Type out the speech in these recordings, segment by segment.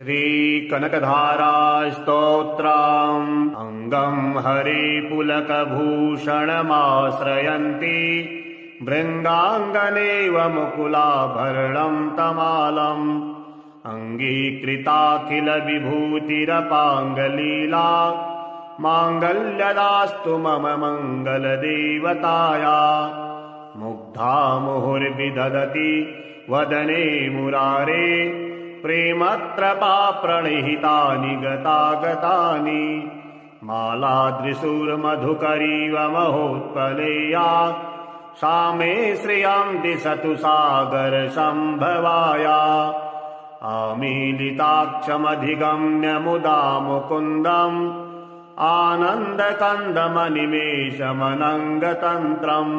श्रीकनकधारास्तोत्रम् अङ्गम् हरिपुलकभूषणमाश्रयन्ति भृङ्गाङ्गनेव मुकुलाभरणम् तमालम् अङ्गीकृताखिलविभूतिरपाङ्गलीला माङ्गल्यदास्तु मम मङ्गलदेवताया मुग्धा मुहुर्विदधति वदने मुरारे प्रेमत्रपा प्रणिहितानि गतागतानि मालादृशूर्मधुकरीव महोत्पलेया सा मे श्रियं दिशतु सागरसम्भवाया आमीलिताक्षमधिगम्य मुदा मुकुन्दम् आनन्दकन्दमनिमेषमनङ्गतन्त्रम्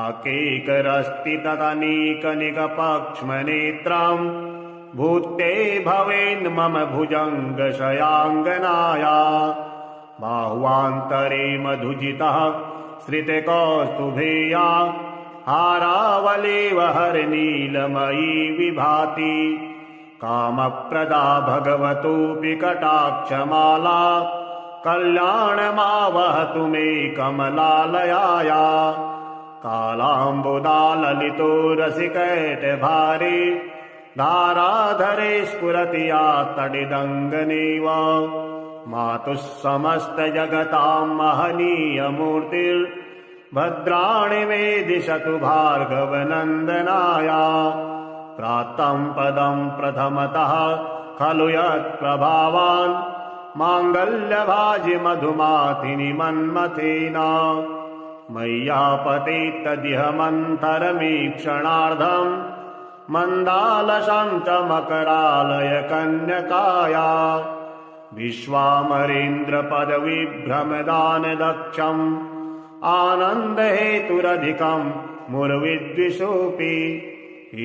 आकेकरस्ति तदनीकनिकपक्ष्मनेत्रम् भूते भवेन्मम भुजङ्गशयाङ्गनाया बाह्वान्तरे मधुजितः श्रितकौस्तुभेया हारावलेव हरनीलमयी विभाति कामप्रदा भगवतोऽपि कटाक्षमाला कल्याणमावहतु मे कमलालयाया कालाम्बुदा ललितो रसिकैटभारे धाराधरे स्फुरति या तडिदङ्गनेव मातुः समस्तजगतां महनीयमूर्तिर्भद्राणि मे दिशतु भार्गवनन्दनाया प्राप्तं पदं प्रथमतः खलु यत्प्रभावान् माङ्गल्यभाजि मधुमातिनि मन्मथेन मय्यापतेत्तदिह मन्थरमीक्षणार्धम् मन्दालसं च मकरालय कन्यकाया विश्वामरेन्द्रपदविभ्रमदानदक्षम् आनन्दहेतुरधिकम् मुर्विद्विषोऽपि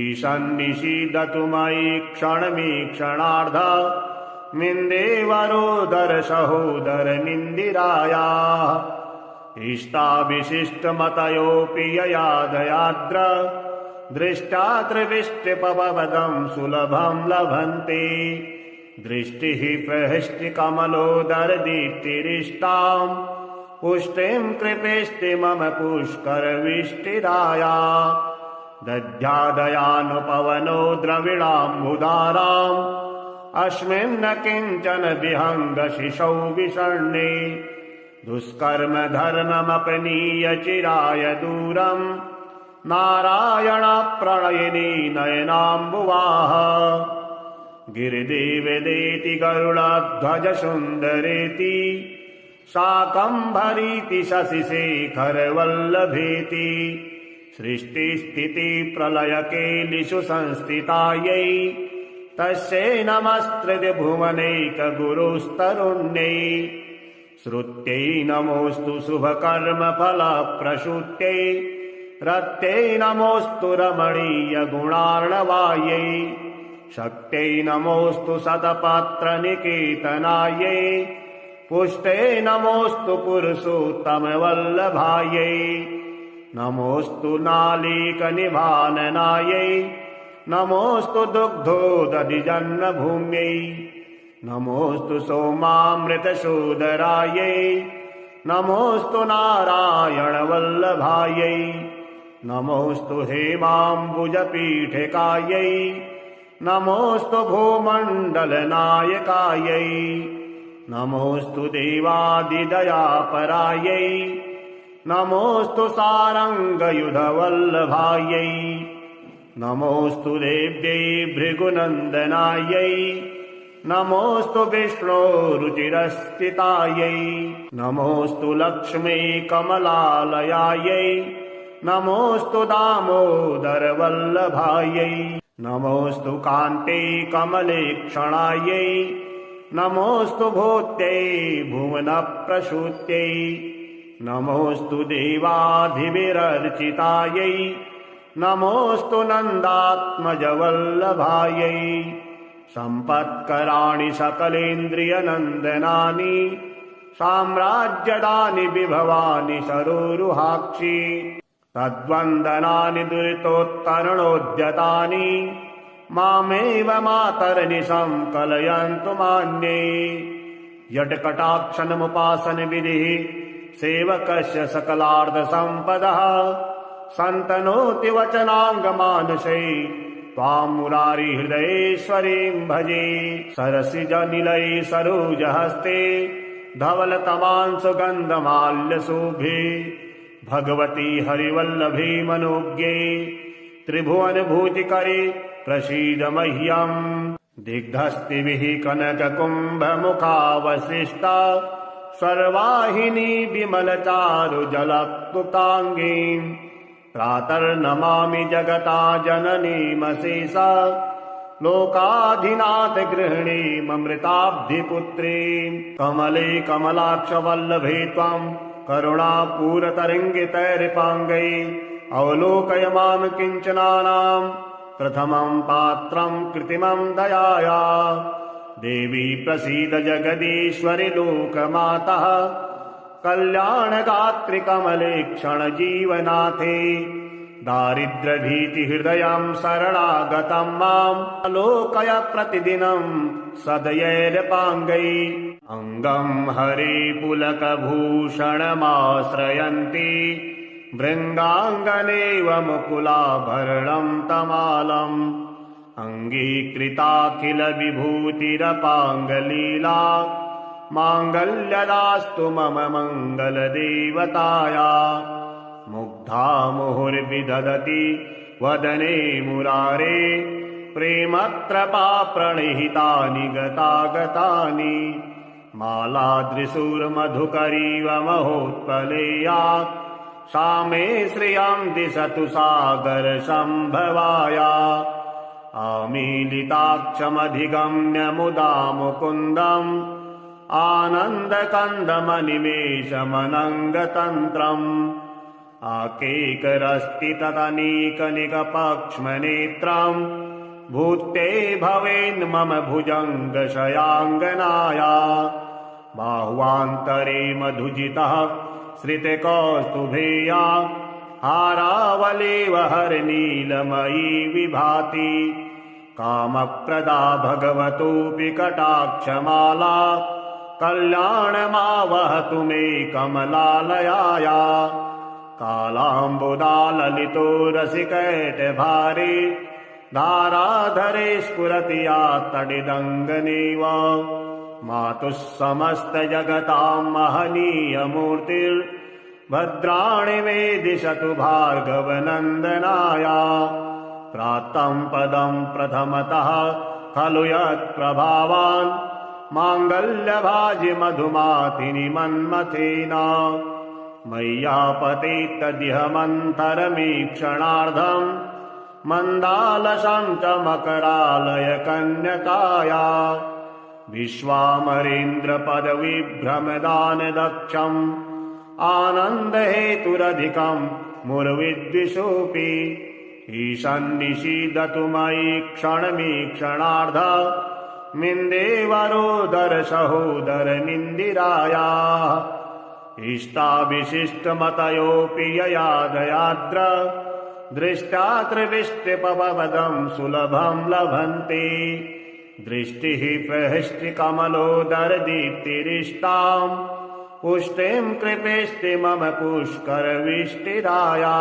ईशन्निषीदतु मयि क्षणमीक्षणार्ध मिन्देवरोदरसहोदरमिन्दिराया इष्टाविशिष्टमतयोऽपि ययादयाद्र दृष्टा त्रिविष्टिपवदं सुलभं लभन्ते दृष्टिः प्रहृष्टिकमलोदरदीप्तिरिष्टाम् पुष्टिं कृपेष्टि मम पुष्करविष्टिराया दध्यादयानुपवनो द्रविणाम्बुधाराम् अस्मिन्न किञ्चन विहङ्गशिशौ विषण्णे दुष्कर्म धर्ममपनीय चिराय दूरम् नारायणप्रणयिनी नयनाम्बुवाः गिरिदेवदेति गरुडध्वज सुन्दरेति शाकम्भरीति शशिशेखरवल्लभेति सृष्टिस्थितिप्रलयकेलिषु संस्थितायै तस्यै नमस्त्रिभुवनैकगुरुस्तरुण्यै श्रुत्यै नमोऽस्तु शुभकर्मफलप्रसूत्यै रत्यै नमोऽस्तु रमणीयगुणार्णवायै शक्त्यै नमोऽस्तु शतपत्रनिकेतनायै पुष्टयै नमोऽस्तु पुरुषोत्तमवल्लभायै नमोऽस्तु नालीकनिभाननायै नमोऽस्तु दुग्धोदधिजन्मभूम्यै नमोऽस्तु सोमामृतसोदरायै नमोऽस्तु नारायणवल्लभायै नमोऽस्तु हेमाम्बुजपीठिकायै नमोऽस्तु भूमण्डलनायकायै नमोऽस्तु देवादिदयापरायै नमोऽस्तु सारङ्गयुधवल्लभायै नमोऽस्तु देव्यै भृगुनन्दनायै नमोऽस्तु विष्णोरुचिरस्थितायै नमोऽस्तु लक्ष्मी कमलालयायै नमोऽस्तु दामोदरवल्लभायै नमोऽस्तु कान्ते कमलेक्षणायै नमोऽस्तु भूत्यै भुवनप्रसूत्यै नमोऽस्तु देवाधिविरर्चितायै नमोऽस्तु नन्दात्मजवल्लभायै सम्पत्कराणि सकलेन्द्रियनन्दनानि साम्राज्यदानि विभवानि सरोरुहाक्षि तद्वन्दनानि दुरितोत्तरणोद्यतानि मामेव मातर्निशं कलयन्तु मान्ये। यत्कटाक्षणमुपासन विधिः सेवकस्य सकलार्धसम्पदः सन्तनोति वचनाङ्गमानसै त्वां मुरारिहृदयेश्वरीं भजे। सरसिजनिलये सरोजहस्ते धवलतमां सुगन्धमाल्यशोभे भगवती हरिवल्लभे मनोज्ञे त्रिभुवनभूतिकरे प्रसीद मह्यम्। दिग्धस्तिभिः कनककुम्भमुखावशिष्टा सर्वाहिनी विमलचारुजलक्लुप्ताङ्गीम् प्रातर्नमामि जगता जननीमशेषा लोकाधिनाथ गृहिणीममृताब्धिपुत्रीम्। कमले कमलाक्षवल्लभे त्वाम् करुणापूरतरङ्गितैरिपाङ्गै अवलोकय मां किञ्चनानाम् प्रथमं पात्रं कृत्रिमं दयाया। देवी प्रसीद जगदीश्वरि लोकमातः कल्याणगात्रि कमले क्षणजीवनाथे। दारिद्र्यभीतिहृदयं शरणागतं माम् आलोकय प्रतिदिनं सदयैरपाङ्गै। अङ्गं हरे पुलकभूषणमाश्रयन्ति भृङ्गाङ्गनेव मुकुलाभरणं तमालम्। अङ्गीकृताखिल विभूतिरपाङ्गलीला माङ्गल्यदास्तु मम मङ्गलदेवताया। मुग्धा मुहुर्विदधति वदने मुरारे प्रेमत्रपा प्रणिहितानि गतागतानि। मालादृशुर्मधुकरीव महोत्पलेया सा मे श्रियं दिशतु सागरसम्भवाया। आमीलिताक्षमधिगम्य मुदा मुकुन्दम् आनन्दकन्दमनिमेषमनङ्गतन्त्रम्। आकेकरस्ति तदनीकनिकपक्ष्मनेत्रम् भूते भवेन्मम भुजङ्गशयाङ्गनाया। बाह्वान्तरे मधुजितः श्रितकौस्तुभेया हारावलेव हरनीलमयी विभाति। कामप्रदा भगवतोऽपि कटाक्षमाला कल्याणमावहतु मे कमलालयाया। कालाम्बुदा ललितो रसिकैटभारे धाराधरे स्फुरति या तडिदङ्गनेव। मातुः समस्तजगतां महनीयमूर्तिर्भद्राणि मे दिशतु भार्गवनन्दनाया। प्राप्तं पदं प्रथमतः खलु यत्प्रभावान् माङ्गल्यभाजि मधुमातिनि मन्मथेन। मय्यापतेत्तदिह मन्थरमीक्षणार्धम् मन्दालसं च मकरालय कन्यकाया। विश्वामरेन्द्रपदविभ्रमदानदक्षम् आनन्दहेतुरधिकम् मुरविद्विषोऽपि। ईशन्निषीदतु मयि क्षणमीक्षणार्ध मिन्देवरोदर सहोदरमिन्दिराया। इष्टाविशिष्टमतयोऽपि ययादयाद्र दृष्ट्या त्रिविष्टिपवदं सुलभं लभन्ते। दृष्टिः प्रहृष्टिकमलोदरदीप्तिरिष्टाम् पुष्टिं कृपेष्टि मम पुष्करविष्टिराया।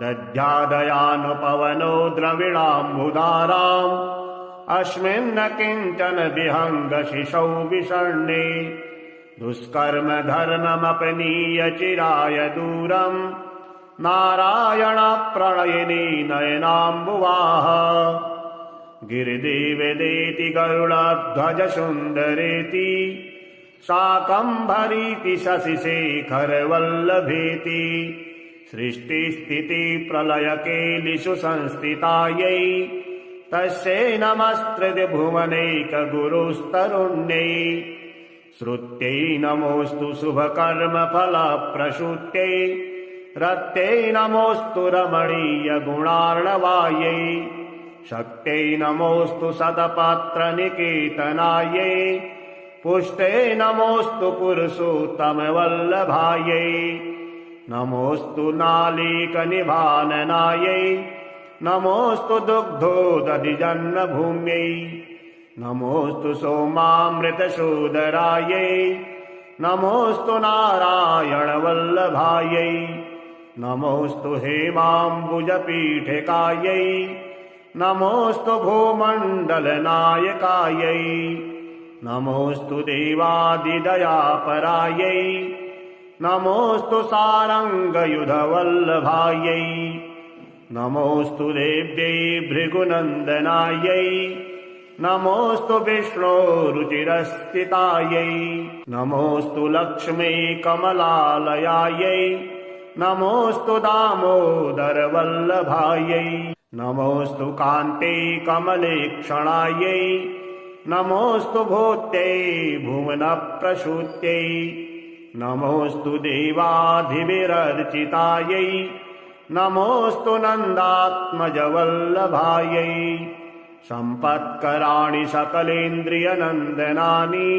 दध्यादयानुपवनो द्रविणाम्बुधाराम् अस्मिन्न किञ्चन विहङ्गशिशौ विषण्णे। दुष्कर्म धर्ममपनीय चिराय दूरम् नारायण प्रणयिनी नयनाम्बुवाः। गिरिदेवदेति गरुडध्वज सुन्दरेति शाकम्भरीति शशिशेखरवल्लभेति। सृष्टिस्थिति प्रलयकेलिषु संस्थितायै तस्यै नमस्त्रिभुवनैकगुरुस्तरुण्यै। श्रुत्यै नमोऽस्तु शुभकर्मफलप्रसूत्यै रत्यै नमोऽस्तु रमणीयगुणार्णवायै। शक्त्यै नमोऽस्तु शतपत्रनिकेतनायै पुष्टै नमोऽस्तु पुरुषोत्तमवल्लभायै। नमोऽस्तु नालीकनिभाननायै नमोऽस्तु दुग्धोदधिजन्मभूम्यै नमोऽस्तु सोमामृतशोधरायै नमोऽस्तु नारायणवल्लभायै नमोऽस्तु हेमाम्बुजपीठिकायै नमोऽस्तु भूमण्डलनायकायै नमोऽस्तु देवादिदयापरायै नमोऽस्तु सारङ्गयुधवल्लभायै नमोऽस्तु देव्यै भृगुनन्दनायै नमोऽस्तु विष्णोरुचिरस्थितायै नमोऽस्तु लक्ष्मी कमलालयायै नमोऽस्तु दामोदरवल्लभायै नमोऽस्तु कान्ते कमलेक्षणायै नमोऽस्तु भूत्यै भुवनप्रसूत्यै नमोऽस्तु देवाधिविरर्चितायै नमोऽस्तु नन्दात्मजवल्लभायै सम्पत्कराणि सकलेन्द्रियनन्दनानि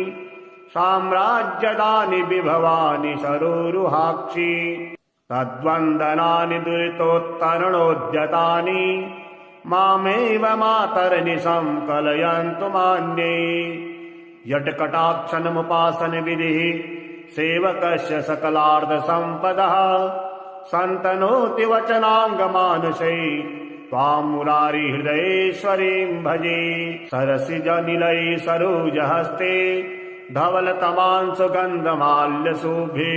साम्राज्यदानि विभवानि सरोरुहाक्षि तद्वन्दनानि दुरितोत्तरणोद्यतानि मामेव मातर्निशं कलयन्तु मान्ये यट्कटाक्षणमुपासनविधिः सेवकस्य सकलार्धसम्पदः सन्तनोति वचनाङ्गमानसै त्वां मुरारिहृदयेश्वरीं भजे सरसिजनिलये सरोजहस्ते धवलतमांसुगन्धमाल्यशोभे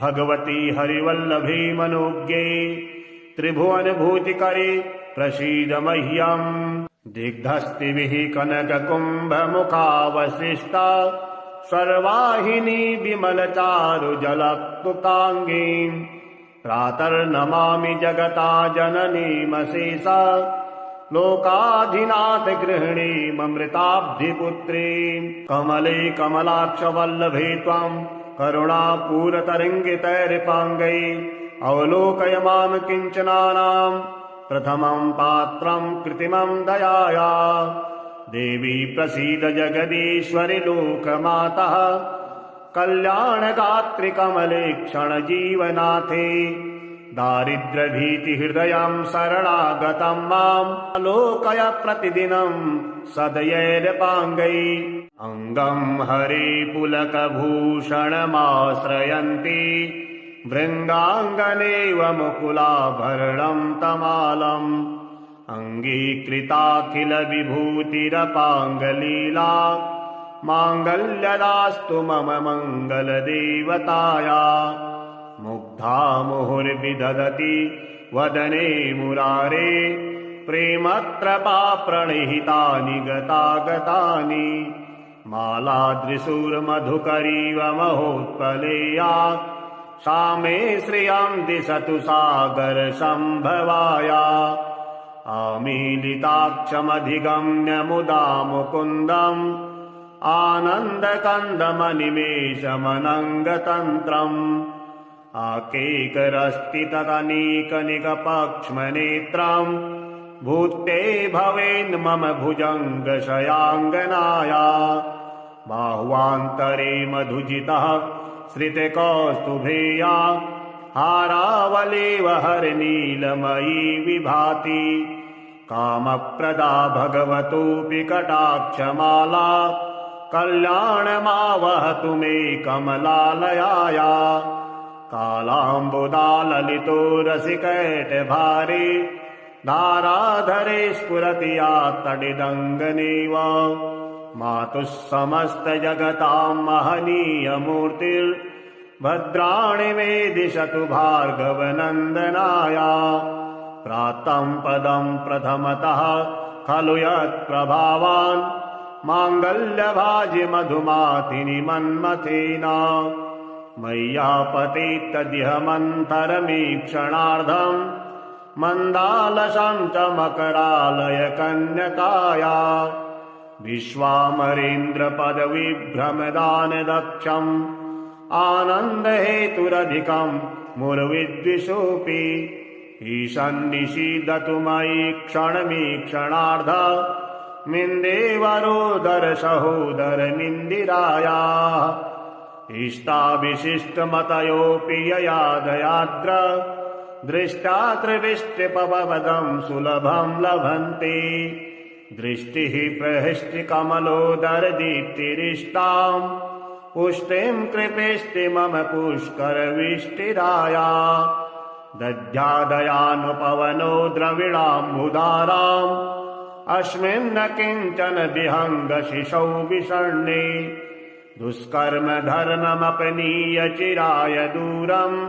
भगवती हरिवल्लभे मनोज्ञे त्रिभुवनभूतिकरे प्रसीद मह्यम् दिग्धस्तिभिः कनककुम्भमुखावशिष्टा सर्वाहिनी विमलचारुजलक्लुप्ताङ्गीम् प्रातर्नमामि जगता जननीमशेषा लोकाधिनाथ गृहिणीममृताब्धिपुत्रीम् कमले कमलाक्षवल्लभे त्वाम् करुणापूरतरङ्गितैर्पाङ्गै अवलोकय मां किञ्चनानाम् प्रथमम् पात्रम् कृत्रिमम् दयाया देवी प्रसीद जगदीश्वरि लोकमातः कल्याणगात्रि कमले क्षणजीवनाथे दारिद्र्यभीतिहृदयम् शरणागतम् माम् आलोकय प्रतिदिनम् सदयैर्पाङ्गै अङ्गम् हरे पुलकभूषणमाश्रयन्ति भृङ्गाङ्गनेव मुकुलाभरणम् तमालम् अङ्गीकृताखिल विभूतिरपाङ्गलीला माङ्गल्यदास्तु मम मङ्गलदेवताया मुग्धा मुहुर्विदधति वदने मुरारे प्रेमत्रपा प्रणिहितानि गतागतानि मालादृशूर्मधुकरीव महोत्पलेया सा मे श्रियं दिशतु सागरसम्भवाया आमीलिताक्षमधिगम्य मुदा मुकुन्दम् आनन्दकन्दमनिमेषमनङ्गतन्त्रम् आकेकरस्ति तदनीकनिकपक्ष्मनेत्रम् भूत्ते भवेन्मम भुजङ्गशयाङ्गनाया बाह्वान्तरे मधुजितः श्रितकौस्तुभेया हारावलेव हरनीलमयी विभाति कामप्रदा भगवतोऽपि कटाक्षमाला कल्याणमावहतु मे कमलालयाया कालाम्बुदा ललितो रसिकैटभारे धाराधरे स्फुरति या तडिदङ्गनेव मातुः समस्तजगतां महनीयमूर्तिर्भद्राणि मे दिशतु भार्गवनन्दनाया प्राप्तं पदं प्रथमतः खलु यत्प्रभावान् माङ्गल्यभाजि मधुमातिनि मन्मथेन मय्यापतेत्तदिहमन्तरमीक्षणार्धम् मन्दालशं च मकरालय कन्यकाया विश्वामरेन्द्रपदविभ्रमदानदक्षम् आनन्दहेतुरधिकम् मुरविद्विषोऽपि ईशन्निषीदतु मयि क्षणमीक्षणार्ध मिन्देवरोदर सहोदरनिन्दिराया इष्टाविशिष्टमतयोऽपि ययादयाद्र दृष्टा त्रिविष्टिपवदम् सुलभम् लभन्ते दृष्टिः प्रहृष्टिकमलोदरदीप्तिरिष्टाम् पुष्टिम् कृपेष्टि मम पुष्करविष्टिराया दध्यादयानुपवनो द्रविणाम्बुधाराम् अस्मिन्न किञ्चन विहङ्गशिशौ विषण्णे दुष्कर्म धर्ममपनीय चिराय दूरम्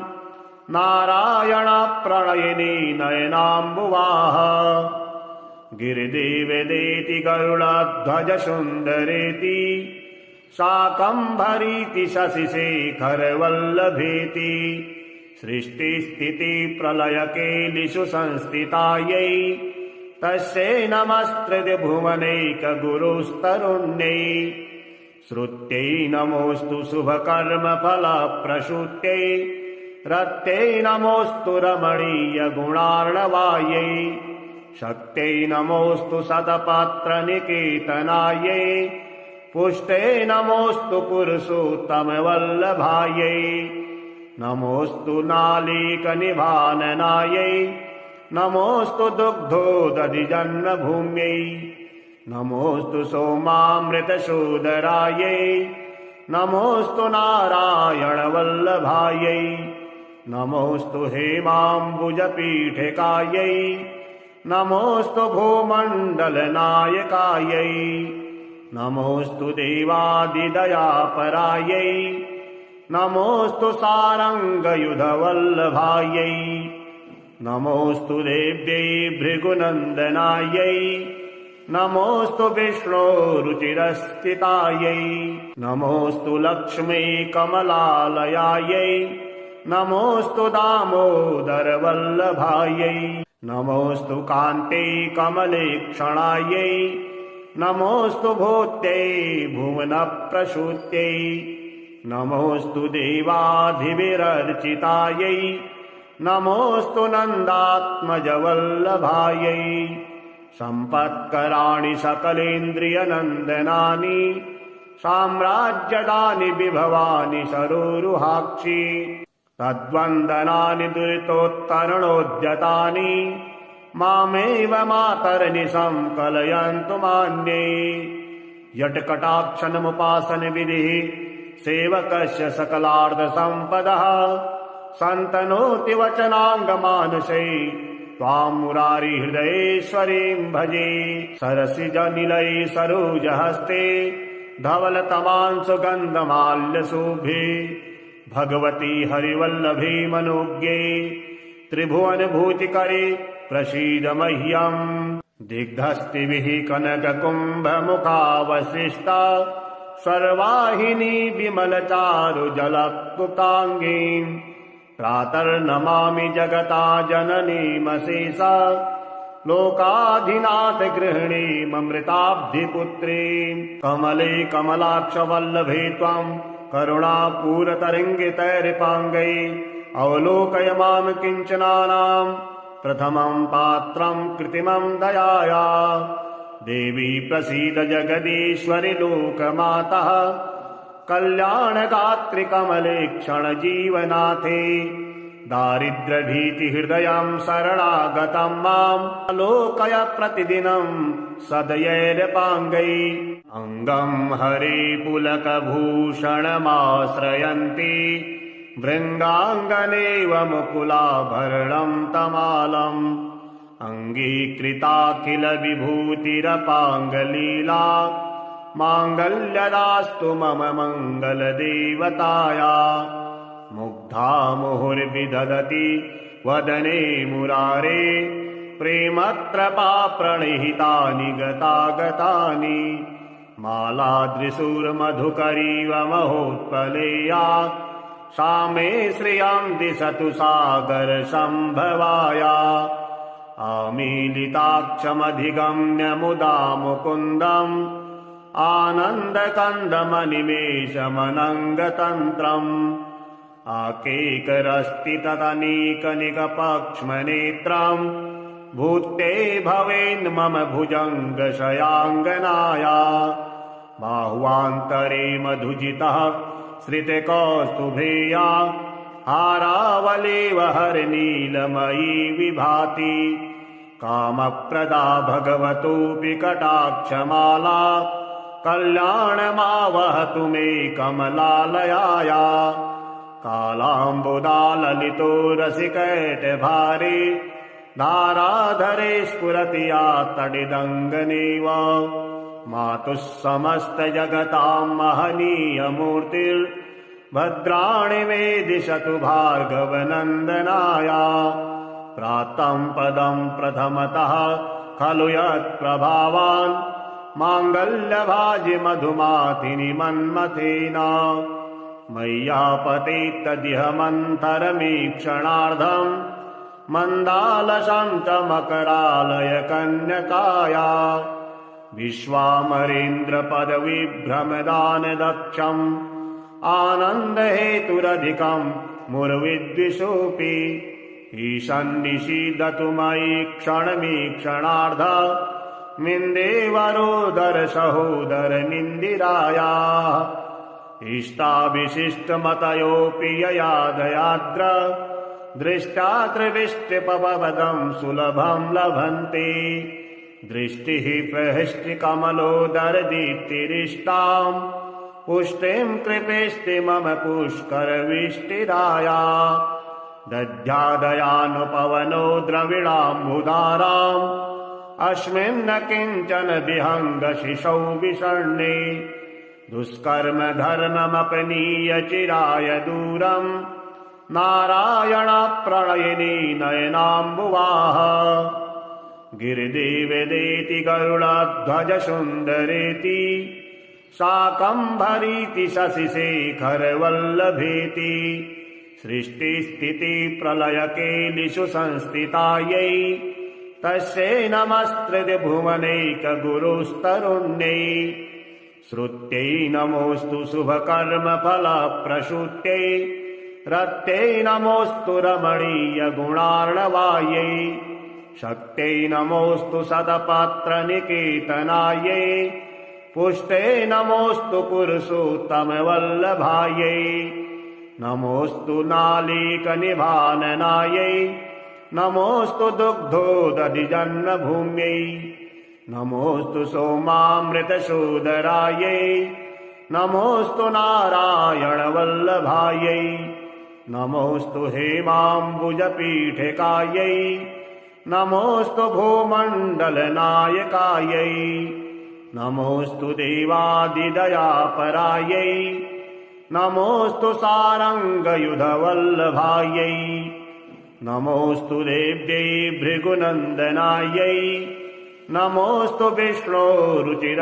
नारायण प्रणयिनी नयनाम्बुवाः गिरिदेवदेति गरुडध्वज सुन्दरेति शाकम्भरीति शशिशेखरवल्लभेति सृष्टिस्थिति प्रलयकेलिषु संस्थितायै तस्यै नमस्त्रिति भुवनैकगुरुस्तरुण्यै श्रुत्यै नमोऽस्तु शुभकर्मफलप्रसूत्यै रत्यै नमोऽस्तु रमणीयगुणार्णवायै शक्त्यै नमोऽस्तु शतपात्रनिकेतनायै पुष्टै नमोऽस्तु पुरुषोत्तमवल्लभायै नमोऽस्तु नालीकनिभाननायै नमोऽस्तु दुग्धोदधिजन्मभूम्यै नमोऽस्तु सोमामृतशोदरायै नमोऽस्तु नारायणवल्लभायै नमोऽस्तु हेमाम्बुजपीठिकायै नमोऽस्तु भूमण्डलनायकायै नमोऽस्तु देवादिदयापरायै नमोऽस्तु सारङ्गयुधवल्लभायै नमोऽस्तु देव्यै भृगुनन्दनायै नमोऽस्तु विष्णोरुचिरस्थितायै नमोऽस्तु लक्ष्मी कमलालयायै नमोऽस्तु दामोदरवल्लभायै नमोऽस्तु कान्ते कमलेक्षणायै नमोऽस्तु भूत्यै भुवनप्रसूत्यै नमोऽस्तु देवाधिविरर्चितायै नमोऽस्तु नन्दात्मजवल्लभायै सम्पत्कराणि सकलेन्द्रियनन्दनानि साम्राज्यदानि विभवानि सरोरुहाक्षि तद्वन्दनानि दुरितोत्तरणोद्यतानि मामेव मातर्निशं कलयन्तु मान्ये यट्कटाक्षणमुपासन विधिः सेवकस्य सकलार्धसम्पदः सन्तनोति वचनाङ्गमानसै त्वां मुरारिहृदयेश्वरीं भजे सरसिजनिलये सरोजहस्ते धवलतमांसुगन्धमाल्यशोभे भगवती हरिवल्लभे मनोज्ञे त्रिभुवनभूतिकरे प्रसीद मह्यम् दिग्धस्तिभिः कनककुम्भमुखावशिष्टा सर्वाहिनी विमलचारुजलक्लुप्ताङ्गीम् प्रातर्नमामि जगता जननीमशेषा लोकाधिनाथ गृहिणीममृताब्धिपुत्रीम् कमले कमलाक्षवल्लभे त्वम् करुणापूरतरङ्गितैरिपाङ्गै अवलोकय मां किञ्चनानाम् प्रथमम् पात्रम् कृत्रिमम् दयाया देवी प्रसीद जगदीश्वरि लोकमातः कल्याणगात्रि कमले क्षणजीवनाथे दारिद्र्यभीतिहृदयम् शरणागतम् माम् अलोकय प्रतिदिनम् सदयैरपाङ्गै अङ्गम् हरे पुलकभूषणमाश्रयन्ति भृङ्गाङ्गनेव मुकुलाभरणम् तमालम् अङ्गीकृताखिल विभूतिरपाङ्गलीला माङ्गल्यदास्तु मम मङ्गलदेवताया मुग्धा मुहुर्विदधति वदने मुरारे प्रेमत्रपा प्रणिहितानि गतागतानि मालादृशूर्मधुकरीव महोत्पलेया सा मे श्रियं दिशतु सागरसम्भवाया आमीलिताक्षमधिगम्य मुदा मुकुन्दम् आनन्दकन्दमनिमेषमनङ्गतन्त्रम् आकेकरस्ति तदनीकनिकपक्ष्मनेत्रम् भूत्ते भवेन्मम भुजङ्गशयाङ्गनाया बाह्वान्तरे मधुजितः श्रितकौस्तुभेया हारावलेव हरनीलमयी विभाति कामप्रदा भगवतोऽपि कटाक्षमाला कल्याणमावहतु मे कमलालयाया कालाम्बुदाललितो रसिकैटभारे धाराधरे स्फुरति या तडिदङ्गनेव मातुः समस्तजगतां महनीयमूर्तिर्भद्राणि मे दिशतु भार्गवनन्दनाया प्राप्तं पदं प्रथमतः खलु यत्प्रभावान् माङ्गल्यभाजि मधुमातिनि मन्मथेन मय्यापतेत्तदिह मन्थरमीक्षणार्धम् मन्दालशं च मकरालय कन्यकाया विश्वामरेन्द्रपदविभ्रमदानदक्षम् आनन्दहेतुरधिकं मुरविद्विषोऽपि ईशन्निषीदतु मयि क्षणमीक्षणार्ध मिन्देवरोदर सहोदरनिन्दिराया इष्टाविशिष्टमतयोऽपि यया दयाद्र दृष्टा त्रिविष्टिपवदं सुलभं लभन्ते दृष्टिः प्रहृष्टिकमलोदरदीप्तिरिष्टां पुष्टिं कृपेष्टि मम पुष्करविष्टिराया दध्यादयानुपवनो द्रविणाम्बुधाराम् अस्मिन्न किञ्चन विहङ्गशिशौ विषण्णे दुष्कर्म धर्ममपनीय चिराय दूरम् नारायणप्रणयिनी नयनाम्बुवाः गिरिदेवदेति गरुडध्वज सुन्दरेति शाकम्भरीति शशिशेखरवल्लभेति सृष्टिस्थितिप्रलयकेलिषु संस्थितायै तस्यै नमस्त्रिभुवनैकगुरुस्तरुण्यै श्रुत्यै नमोऽस्तु शुभकर्मफलप्रसूत्यै रत्यै नमोऽस्तु रमणीयगुणार्णवायै शक्त्यै नमोऽस्तु शतपत्रनिकेतनायै पुष्टै नमोऽस्तु पुरुषोत्तमवल्लभायै नमोऽस्तु नालीकनिभाननायै नमोऽस्तु दुग्धोदधिजन्मभूम्यै नमोऽस्तु सोमामृतशोदरायै नमोऽस्तु नारायणवल्लभायै नमोऽस्तु हेमाम्बुजपीठिकायै नमोऽस्तु भूमण्डलनायकायै नमोऽस्तु देवादिदयापरायै नमोऽस्तु सारङ्गयुधवल्लभायै नमोऽस्तु देव्यै भृगुनन्दनायै नमोऽस्तु विष्णोरुचिरस्थितायै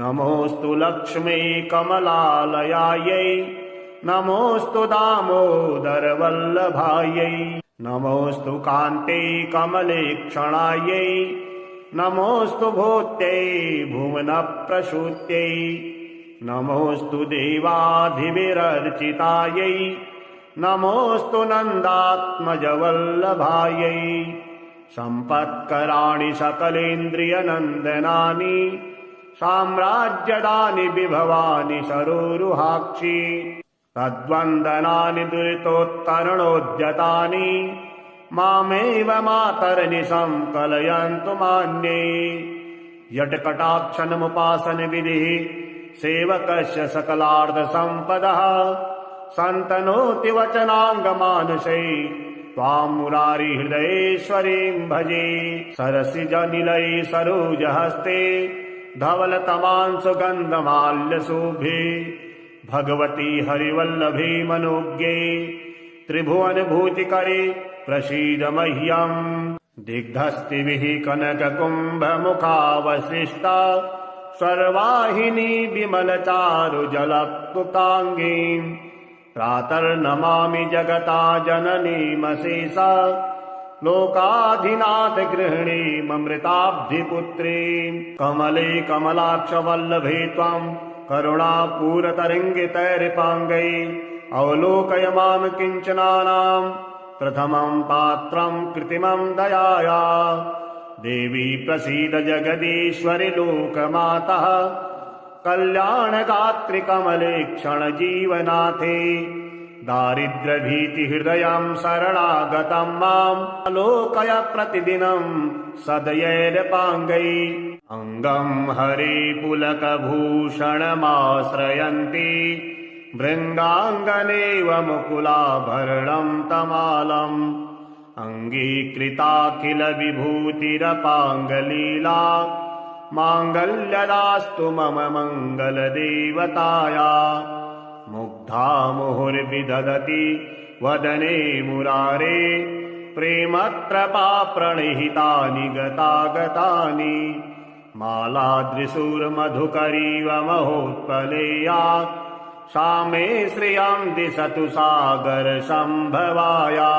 नमोऽस्तु लक्ष्मी कमलालयायै नमोऽस्तु दामोदरवल्लभायै नमोऽस्तु कान्ते कमलेक्षणायै नमोऽस्तु भूत्यै भुवनप्रसूत्यै नमोऽस्तु देवाधिविरर्चितायै नमोऽस्तु नन्दात्मजवल्लभायै सम्पत्कराणि सकलेन्द्रियनन्दनानि साम्राज्यदानि विभवानि सरोरुहाक्षि तद्वन्दनानि दुरितोत्तरणोद्यतानि मामेव मातर्निशं कलयन्तु मान्ये यट्कटाक्षनमुपासनविधिः सेवकस्य सकलार्धसम्पदः सन्तनोति वचनाङ्गमानसै त्वां मुरारिहृदयेश्वरीं भजे सरसिजनिलये सरोजहस्ते धवलतमांसुगन्धमाल्यशोभे भगवती हरिवल्लभे मनोज्ञे त्रिभुवनभूतिकरे प्रसीद मह्यम् दिग्धस्तिभिः कनककुम्भमुखावशिष्टा सर्वाहिनी विमलचारुजलक्लुप्ताङ्गीम् प्रातर्नमामि जगता जननीमशेषा लोकाधिनाथ गृहिणीममृताब्धिपुत्रीम् कमले कमलाक्षवल्लभे त्वम् करुणापूरतरङ्गितैरिपाङ्गै अवलोकय मां किञ्चनानाम् प्रथमं पात्रं कृत्रिमं दयाया देवी प्रसीद जगदीश्वरि लोकमातः कल्याणगात्रि कमले क्षणजीवनाथे दारिद्र्यभीतिहृदयं शरणागतं माम् आलोकय प्रतिदिनं सदयैरपाङ्गै अङ्गं हरिपुलकभूषणमाश्रयन्ति भृङ्गाङ्गनेव मुकुलाभरणं तमालम् अङ्गीकृताखिल विभूतिरपाङ्गलीला माङ्गल्यदास्तु मम मङ्गलदेवताया मुग्धा मुहुर्विदधति वदने मुरारे प्रेमत्रपा प्रणिहितानि गतागतानि मालाद्रिशूर्मधुकरीव महोत्पलेया सा मे श्रियं दिशतु सागरसम्भवाया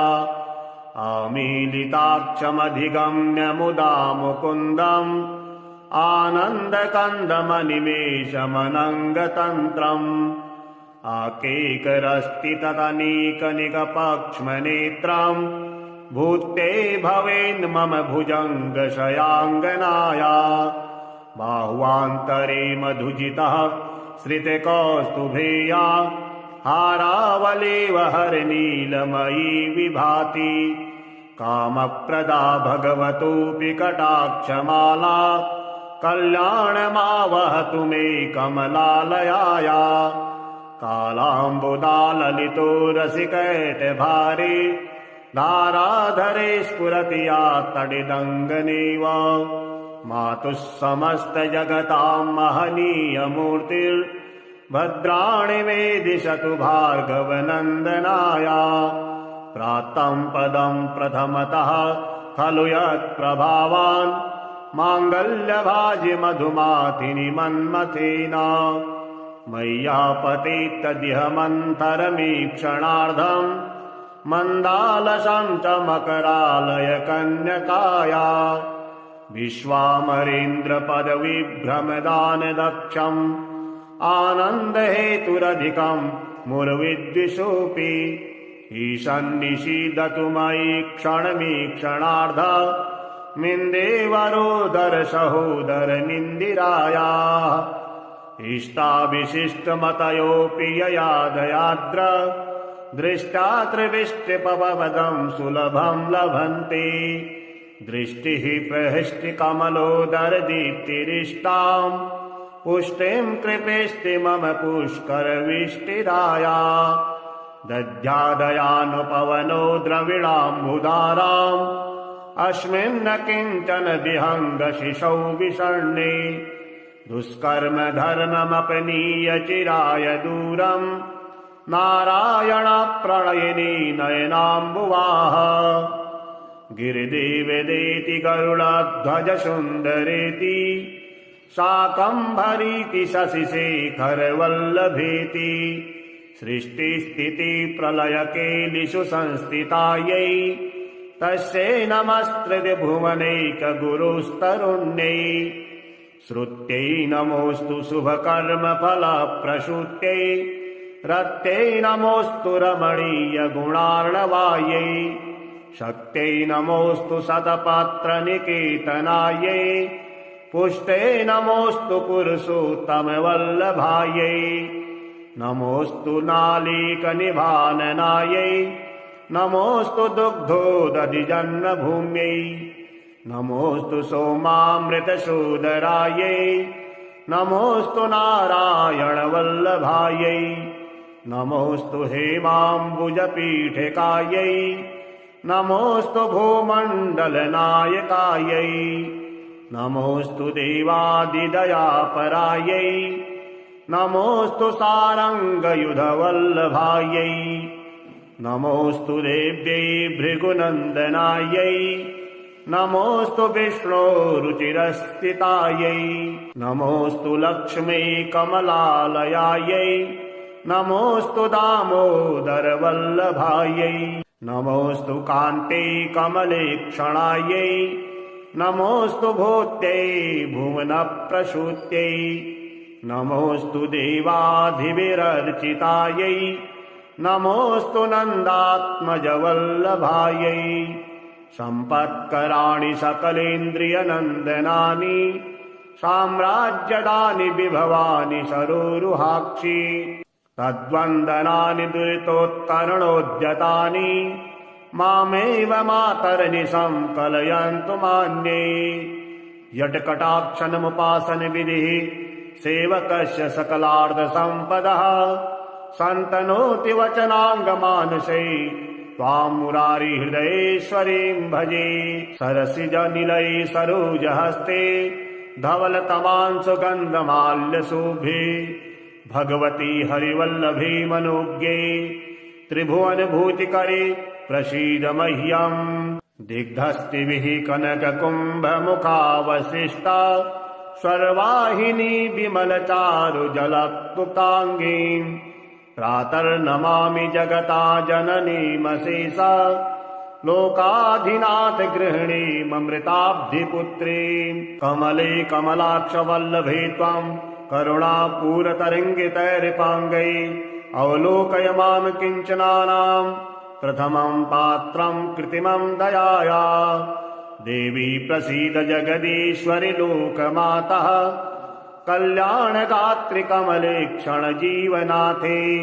आमीलिताक्षमधिगम्य मुदा मुकुन्दम् आनन्दकन्दमनिमेषमनङ्गतन्त्रम् आकेकरस्ति तदनीकनिकपक्ष्मनेत्रम् भूत्ते भवेन्मम भुजङ्गशयाङ्गनाया बाह्वान्तरे मधुजितः श्रितकौस्तुभेया हारावलेव हरनीलमयी विभाति कामप्रदा भगवतोऽपि कटाक्षमाला कल्याणमावहतु मे कमलालयाया कालाम्बुदाललितो रसिकैटभारे धाराधरे स्फुरति या तडिदङ्गनेव मातुः समस्तजगतां महनीयमूर्तिर्भद्राणि मे दिशतु भार्गवनन्दनाया प्राप्तं पदं प्रथमतः खलु यत्प्रभावान् माङ्गल्यभाजि मधुमातिनि मन्मथेन मय्यापतेत्तदिह मन्थरमीक्षणार्धम् मन्दालसं च मकरालय कन्यकाया विश्वामरेन्द्रपदविभ्रमदानदक्षम् आनन्दहेतुरधिकं मुरविद्विषोऽपि ईशन्निषीदतु मयि क्षणमीक्षणार्ध मिन्देवरोदर सहोदरनिन्दिराया इष्टाविशिष्टमतयोऽपि ययादयाद्र दृष्टा त्रिविष्टिपवदं सुलभं लभन्ते दृष्टिः प्रहृष्टिकमलोदरदीप्तिरिष्टाम् पुष्टिं कृपेष्टि मम पुष्करविष्टिराया दध्यादयानुपवनो द्रविणाम्बुधाराम् अस्मिन् न किञ्चन विहङ्गशिशौ विषण्णे दुष्कर्म धर्ममपनीय चिराय दूरम् नारायण प्रणयिनी नयनाम्बुवाः गिरिदेवदेति गरुडध्वज सुन्दरेति शाकम्भरीति शशिशेखरवल्लभेति सृष्टिस्थितिप्रलयकेलिषु संस्थितायै तस्यै नमस्त्रिभुवनैकगुरुस्तरुण्यै श्रुत्यै नमोऽस्तु शुभकर्मफलप्रसूत्यै रत्यै नमोऽस्तु रमणीयगुणार्णवायै शक्त्यै नमोऽस्तु शतपत्रनिकेतनायै पुष्टे नमोऽस्तु पुरुषोत्तमवल्लभायै नमोऽस्तु नालीकनिभाननायै नमोऽस्तु दुग्धोदधिजन्मभूम्यै नमोऽस्तु सोमामृतशोदरायै नमोऽस्तु नारायणवल्लभायै नमोऽस्तु हेमाम्बुजपीठिकायै नमोऽस्तु भूमण्डलनायकायै नमोऽस्तु देवादिदयापरायै नमोऽस्तु सारङ्गयुधवल्लभायै नमोऽस्तु देव्यै भृगुनन्दनायै नमोऽस्तु विष्णोरुचिरस्थितायै नमोऽस्तु लक्ष्मी कमलालयायै नमोऽस्तु दामोदरवल्लभायै नमोऽस्तु कान्ते कमलेक्षणायै नमोऽस्तु भूत्यै भुवनप्रसूत्यै नमोऽस्तु देवाधिविरर्चितायै नमोऽस्तु नन्दात्मजवल्लभायै सम्पत्कराणि सकलेन्द्रियनन्दनानि साम्राज्यदानि विभवानि सरोरुहाक्षि तद्वन्दनानि दुरितोत्तरणोद्यतानि मामेव मातर्निशं कलयन्तु मान्ये। यत्कटाक्षणमुपासनविधिः सेवकस्य सकलार्धसम्पदः सन्तनोति वचनाङ्गमानसै त्वां मुरारिहृदयेश्वरीं भजे। सरसिजनिलये सरोजहस्ते धवलतमांशुगन्धमाल्यशोभे भगवती हरिवल्लभे मनोज्ञे त्रिभुवनभूतिकरे प्रसीद मह्यम्। दिग्धस्तिभिः कनककुम्भमुखावशिष्टा स्वर्वाहिनी विमलचारुजलक्लुप्ताङ्गीम् प्रातर्नमामि जगता जननीमशेषा लोकाधिनाथ गृहिणीममृताब्धिपुत्रीम्। कमले कमलाक्षवल्लभे त्वाम् करुणापूरतरङ्गितैरिपाङ्गै अवलोकय मां किञ्चनानाम् प्रथमं पात्रं कृत्रिमं दयाया। देवी प्रसीद जगदीश्वरि लोकमातः कल्याणगात्रि कमलेक्षण जीवनाथे।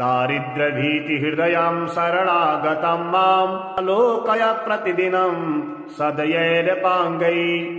दारिद्र्यभीतिहृदयं शरणागतं माम् आलोकय प्रतिदिनं सदयैर्पाङ्गै।